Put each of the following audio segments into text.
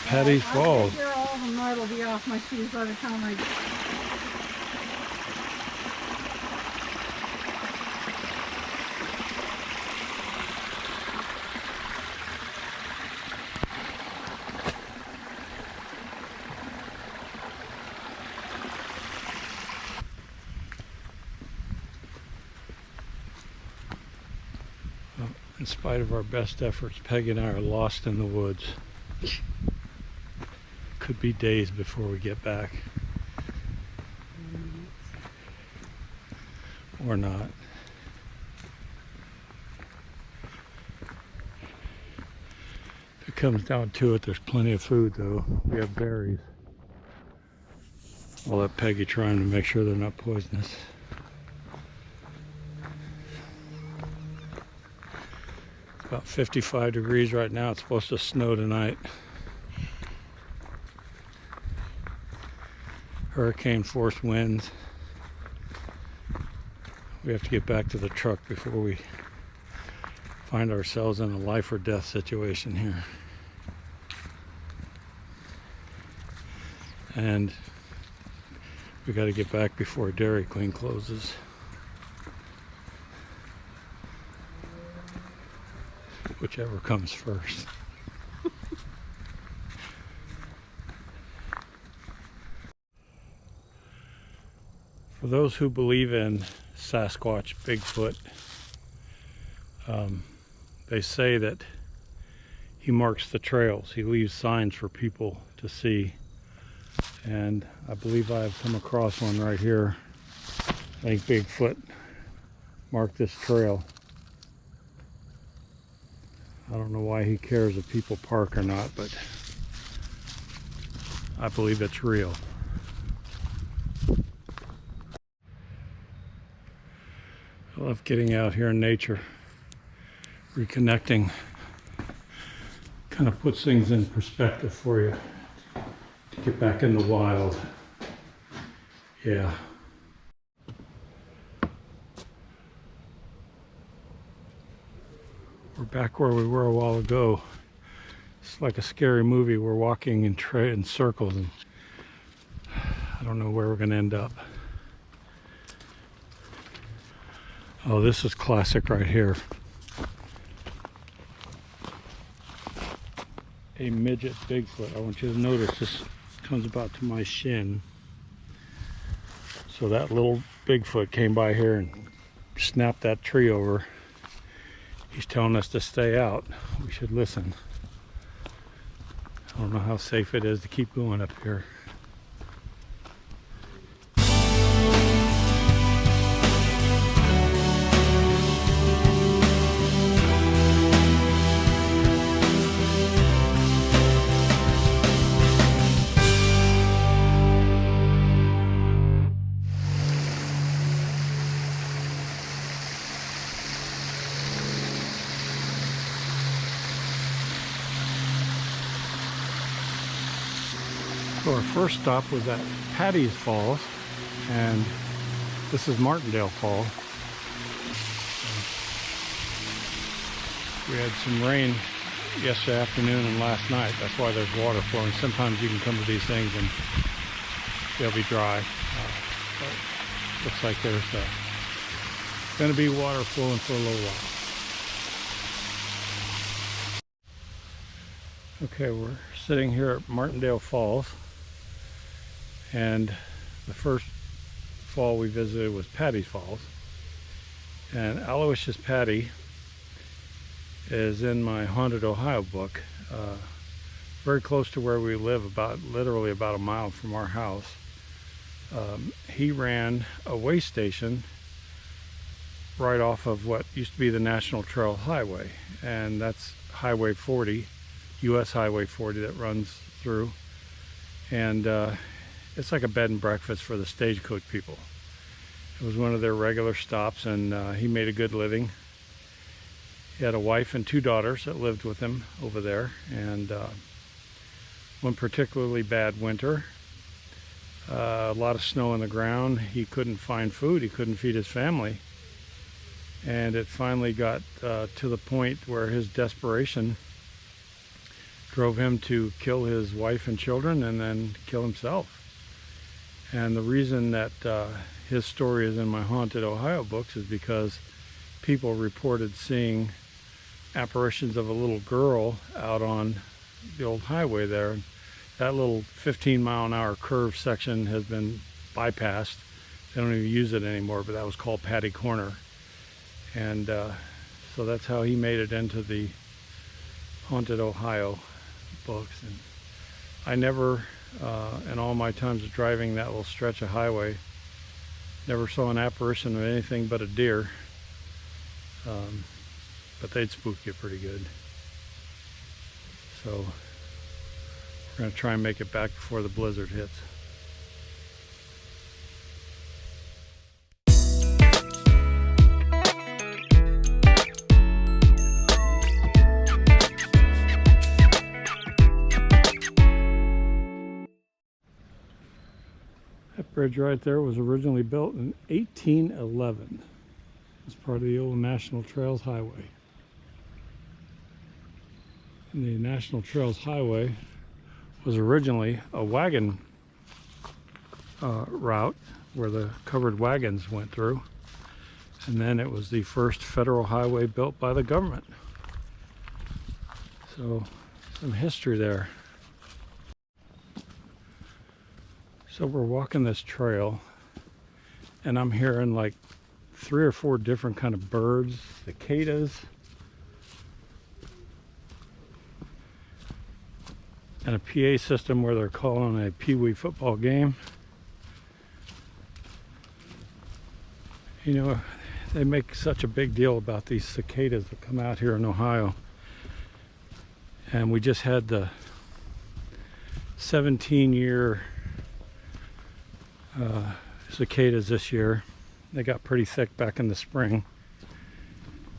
Paddys Falls. Here, all of the mud will be off my shoes by the time I. In spite of our best efforts, Peggy and I are lost in the woods. Could be days before we get back. Or not. If it comes down to it, there's plenty of food though. We have berries. I'll let Peggy try them to make sure they're not poisonous. About 55 degrees right now. It's supposed to snow tonight. Hurricane force winds. We have to get back to the truck before we find ourselves in a life or death situation here. And we got to get back before Dairy Queen closes. Whichever comes first. For those who believe in Sasquatch, Bigfoot, they say that he marks the trails. He leaves signs for people to see. And I believe I have come across one right here. I think Bigfoot marked this trail. I don't know why he cares if people park or not, but I believe it's real. I love getting out here in nature, reconnecting, kind of puts things in perspective for you to get back in the wild. Yeah. We're back where we were a while ago. It's like a scary movie. We're walking in circles and I don't know where we're going to end up. Oh, this is classic right here. A midget Bigfoot. I want you to notice this comes about to my shin. So that little Bigfoot came by here and snapped that tree over. He's telling us to stay out. We should listen. I don't know how safe it is to keep going up here. So our first stop was at Paddys Falls, and this is Martindale Falls. We had some rain yesterday afternoon and last night. That's why there's water flowing. Sometimes you can come to these things and they'll be dry. But looks like there's going to be water flowing for a little while. Okay, we're sitting here at Martindale Falls. And the first fall we visited was Paddys Falls. And Aloysius Paddy is in my Haunted Ohio book, very close to where we live, literally about a mile from our house. He ran a way station right off of what used to be the National Trail Highway, and that's Highway 40, US Highway 40 that runs through. And it's like a bed and breakfast for the stagecoach people. It was one of their regular stops, and he made a good living. He had a wife and 2 daughters that lived with him over there, and one particularly bad winter, a lot of snow on the ground. He couldn't find food, he couldn't feed his family, and it finally got to the point where his desperation drove him to kill his wife and children and then kill himself. And the reason that his story is in my Haunted Ohio books is because people reported seeing apparitions of a little girl out on the old highway there. That little 15-mile-an-hour curve section has been bypassed. They don't even use it anymore, but that was called Paddy Corner. And so that's how he made it into the Haunted Ohio books. And I never, in all my times of driving that little stretch of highway, never saw an apparition of anything but a deer. But they'd spook you pretty good. So we're going to try and make it back before the blizzard hits. That bridge right there was originally built in 1811 as part of the old National Trails Highway. And the National Trails Highway was originally a wagon route where the covered wagons went through, and then it was the first federal highway built by the government. So some history there. So we're walking this trail and I'm hearing like 3 or 4 different kind of birds, cicadas, and a PA system where they're calling a pee-wee football game. You know, they make such a big deal about these cicadas that come out here in Ohio. And we just had the 17-year cicadas this year. They got pretty thick back in the spring.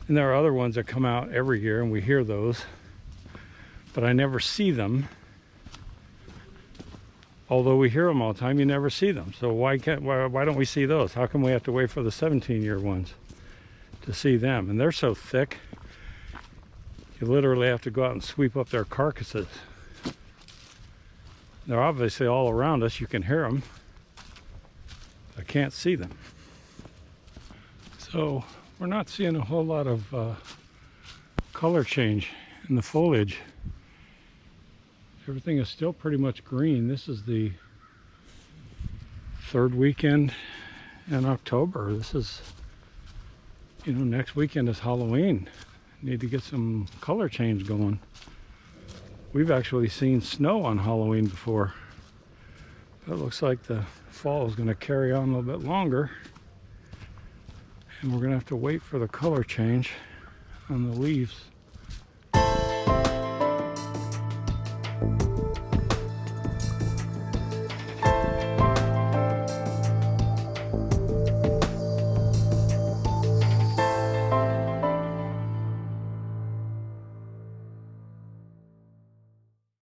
And there are other ones that come out every year and we hear those, but I never see them. Although we hear them all the time, you never see them. So why don't we see those? How come we have to wait for the 17-year ones to see them? And they're so thick, you literally have to go out and sweep up their carcasses. They're obviously all around us. You can hear them. I can't see them. So we're not seeing a whole lot of color change in the foliage. Everything is still pretty much green. This is the 3rd weekend in October. This is, you know, next weekend is Halloween. Need to get some color change going. We've actually seen snow on Halloween before. But it looks like the fall is going to carry on a little bit longer. And we're going to have to wait for the color change on the leaves.